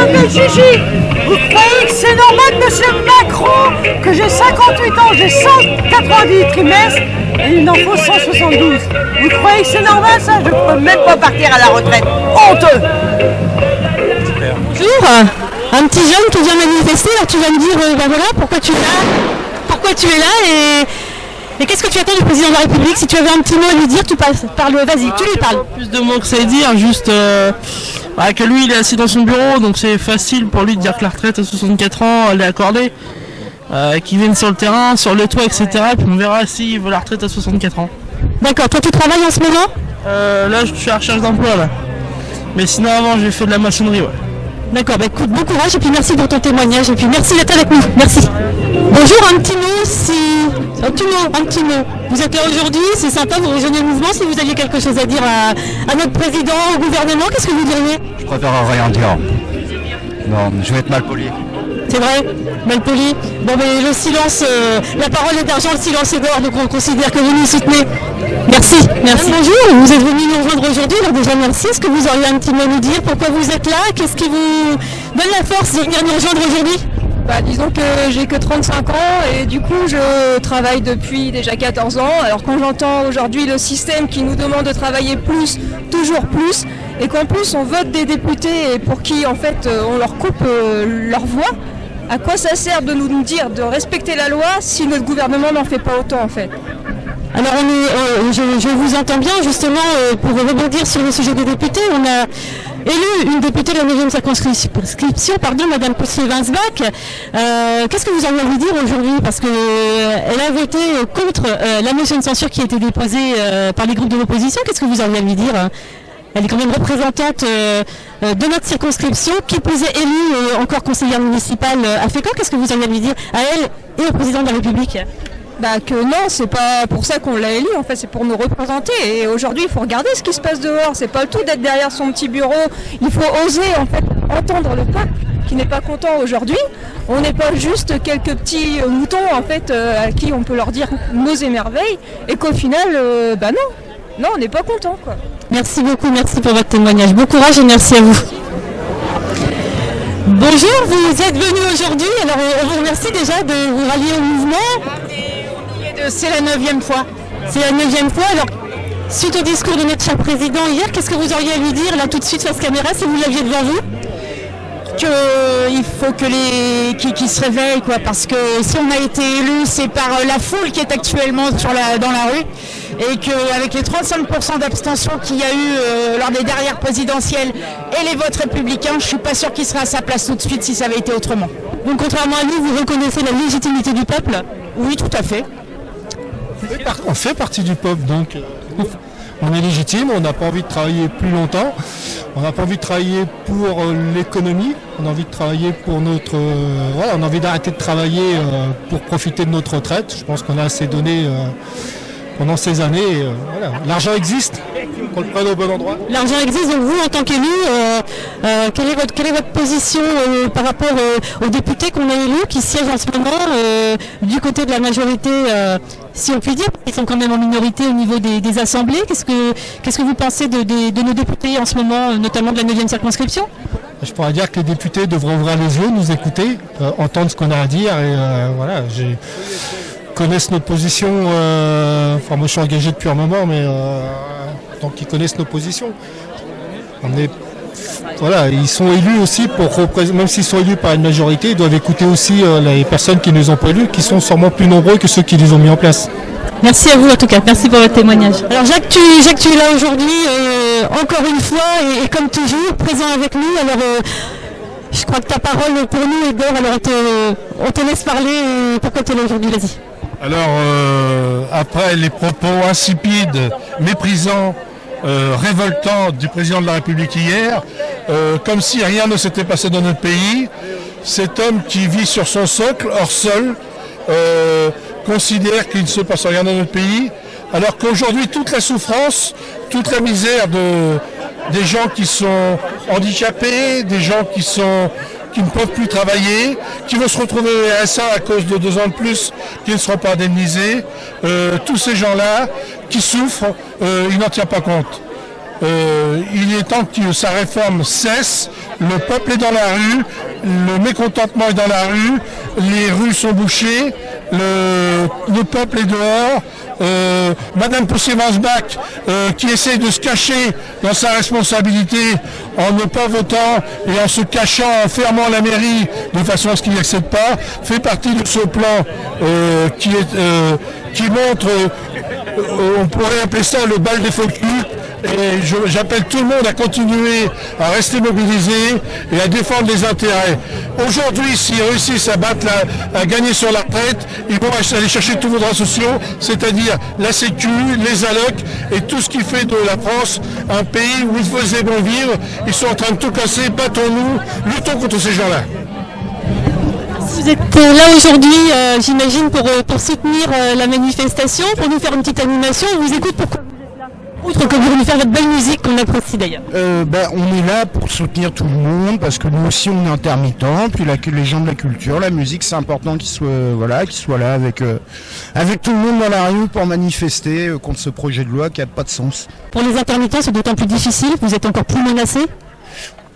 m'appelle Gigi. Vous croyez que c'est normal, monsieur Macron, que j'ai 58 ans, j'ai 190 trimestres et il en faut 172? Vous croyez que c'est normal ça? Je peux même pas partir à la retraite. Honteux! Bonjour, un petit jeune qui vient manifester, alors tu vas me dire ben voilà, pourquoi tu es là et qu'est-ce que tu attends du président de la République? Si tu avais un petit mot à lui dire, tu parles, vas-y, tu lui parles. Plus de mots que ça à dire, juste que lui il est assis dans son bureau, donc c'est facile pour lui de dire que la retraite à 64 ans elle est accordée, qu'il vienne sur le terrain, sur le toit, etc. Et puis on verra s'il veut la retraite à 64 ans. D'accord, toi tu travailles en ce moment? Là je suis à la recherche d'emploi là. Mais sinon avant j'ai fait de la maçonnerie, ouais. D'accord, bah écoute, bon courage et puis merci pour ton témoignage et puis merci d'être avec nous, merci. Bonjour, un petit mot, un petit mot. Vous êtes là aujourd'hui, c'est sympa, vous rejoignez le mouvement. Si vous aviez quelque chose à dire à notre président, au gouvernement, qu'est-ce que vous diriez? Je préfère rien dire. Non, je vais être mal poli. C'est vrai, mal poli. Bon mais le silence, la parole est d'argent, le silence est d'or, donc on considère que vous nous soutenez. Merci. Bonjour, vous êtes venu nous rejoindre aujourd'hui, alors déjà merci. Est-ce que vous auriez un petit mot à nous dire? Pourquoi vous êtes là? Qu'est-ce qui vous donne la force de venir nous rejoindre aujourd'hui? Disons que j'ai que 35 ans et du coup je travaille depuis déjà 14 ans. Alors quand j'entends aujourd'hui le système qui nous demande de travailler plus, toujours plus, et qu'en plus on vote des députés et pour qui en fait on leur coupe leur voix, à quoi ça sert de nous dire de respecter la loi si notre gouvernement n'en fait pas autant en fait? Alors je vous entends bien justement pour rebondir sur le sujet des députés. On a élu une députée de la 9e circonscription, Madame Poussier-Winsbach. Qu'est-ce que vous avez envie de dire aujourd'hui? Parce qu'elle a voté contre la motion de censure qui a été déposée par les groupes de l'opposition. Qu'est-ce que vous avez envie de dire? Elle est quand même représentante de notre circonscription, qui plus est élue encore conseillère municipale à Fécamp. Qu'est-ce que vous avez envie de dire à elle et au président de la République? Que non, c'est pas pour ça qu'on l'a élu, en fait, c'est pour nous représenter. Et aujourd'hui, il faut regarder ce qui se passe dehors. C'est pas le tout d'être derrière son petit bureau. Il faut oser, en fait, entendre le peuple qui n'est pas content aujourd'hui. On n'est pas juste quelques petits moutons, en fait, à qui on peut leur dire nos émerveilles, et qu'au final, non, on n'est pas content, quoi. Merci beaucoup, merci pour votre témoignage. Bon courage et merci à vous. Bonjour, vous êtes venu aujourd'hui, alors on vous remercie déjà de vous rallier au mouvement. C'est la 9e fois. C'est la 9e fois, alors suite au discours de notre cher président hier, qu'est-ce que vous auriez à lui dire là tout de suite face caméra si vous l'aviez devant vous? Il faut que qu'ils se réveillent, quoi, parce que si on a été élu, c'est par la foule qui est actuellement dans la rue, et qu'avec les 35% d'abstention qu'il y a eu lors des dernières présidentielles et les votes républicains, je suis pas sûr qu'il serait à sa place tout de suite si ça avait été autrement. Donc contrairement à nous, vous reconnaissez la légitimité du peuple? Oui, tout à fait. On fait partie du peuple, donc on est légitime, on n'a pas envie de travailler plus longtemps, on n'a pas envie de travailler pour l'économie, on a envie de travailler pour notre... on a envie d'arrêter de travailler pour profiter de notre retraite. Je pense qu'on a assez donné pendant ces années. L'argent existe, qu'on le prenne au bon endroit. L'argent existe, donc vous en tant qu'élu, quelle est votre position par rapport aux députés qu'on a élus qui siègent en ce moment du côté de la majorité, si on peut dire, ils sont quand même en minorité au niveau des assemblées. Qu'est-ce que vous pensez de nos députés en ce moment, notamment de la 9e circonscription? Je pourrais dire que les députés devraient ouvrir les yeux, nous écouter, entendre ce qu'on a à dire et connaissent notre position. Moi je suis engagé depuis un moment, mais tant qu'ils connaissent nos positions. Ils sont élus aussi pour représenter, même s'ils sont élus par une majorité, ils doivent écouter aussi les personnes qui ne les ont pas élus, qui sont sûrement plus nombreux que ceux qui les ont mis en place. Merci à vous en tout cas, merci pour votre témoignage. Alors Jacques, tu es là aujourd'hui, encore une fois, et comme toujours, présent avec nous. Alors je crois que ta parole pour nous est d'or, alors on te laisse parler. Pourquoi tu es là aujourd'hui, vas-y. Alors, après les propos insipides, méprisants, révoltants du président de la République hier, comme si rien ne s'était passé dans notre pays, cet homme qui vit sur son socle, hors sol, considère qu'il ne se passe rien dans notre pays, alors qu'aujourd'hui toute la souffrance, toute la misère des gens qui sont handicapés, des gens qui ne peuvent plus travailler, qui vont se retrouver au RSA à cause de 2 ans de plus, qui ne seront pas indemnisés. Tous ces gens-là qui souffrent, il n'en tient pas compte. il est temps que sa réforme cesse. Le peuple est dans la rue, le mécontentement est dans la rue, les rues sont bouchées, le peuple est dehors. Madame Poussé-Vansbach qui essaie de se cacher dans sa responsabilité en ne pas votant et en se cachant, en fermant la mairie de façon à ce qu'il n'accède pas, fait partie de ce plan qui montre, on pourrait appeler ça le bal des faux culs. Et j'appelle tout le monde à continuer à rester mobilisé et à défendre les intérêts. Aujourd'hui, s'ils réussissent à gagner sur la retraite, ils vont aller chercher tous vos droits sociaux, c'est-à-dire la Sécu, les allocs et tout ce qui fait de la France un pays où il faisait bon vivre. Ils sont en train de tout casser, battons-nous, luttons contre ces gens-là. Vous êtes là aujourd'hui, j'imagine, pour soutenir la manifestation, pour nous faire une petite animation. On vous écoute pourquoi vous êtes là. Outre que vous voulez faire votre belle musique qu'on apprécie d'ailleurs. On est là pour soutenir tout le monde parce que nous aussi on est intermittents, puis les gens de la culture, la musique, c'est important qu'ils soient là avec tout le monde dans la rue pour manifester contre ce projet de loi qui n'a pas de sens. Pour les intermittents, c'est d'autant plus difficile, vous êtes encore plus menacés.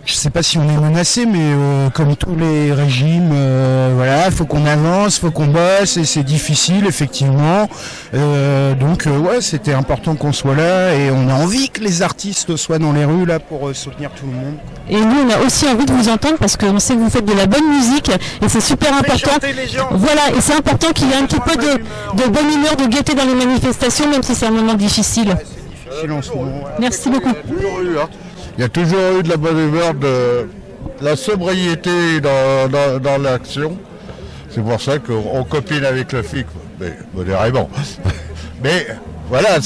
Je sais pas si on est menacé, mais comme tous les régimes, faut qu'on avance, faut qu'on bosse, et c'est difficile effectivement. C'était important qu'on soit là, et on a envie que les artistes soient dans les rues là pour soutenir tout le monde. Et nous, on a aussi envie de vous entendre parce qu'on sait que vous faites de la bonne musique, et c'est super important. Voilà, et c'est important qu'il y ait un petit peu de bonne humeur, de gaieté dans les manifestations, même si c'est un moment difficile. Merci beaucoup. Il y a toujours eu de la bonne humeur, de la sobriété dans l'action. C'est pour ça qu'on copine avec le flic, mais modérément. Mais voilà,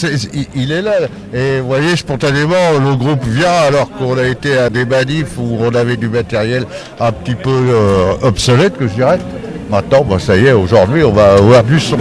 il est là. Et vous voyez, spontanément, le groupe vient alors qu'on a été à des manifs où on avait du matériel un petit peu obsolète, que je dirais. Maintenant, ça y est, aujourd'hui, on va avoir du son.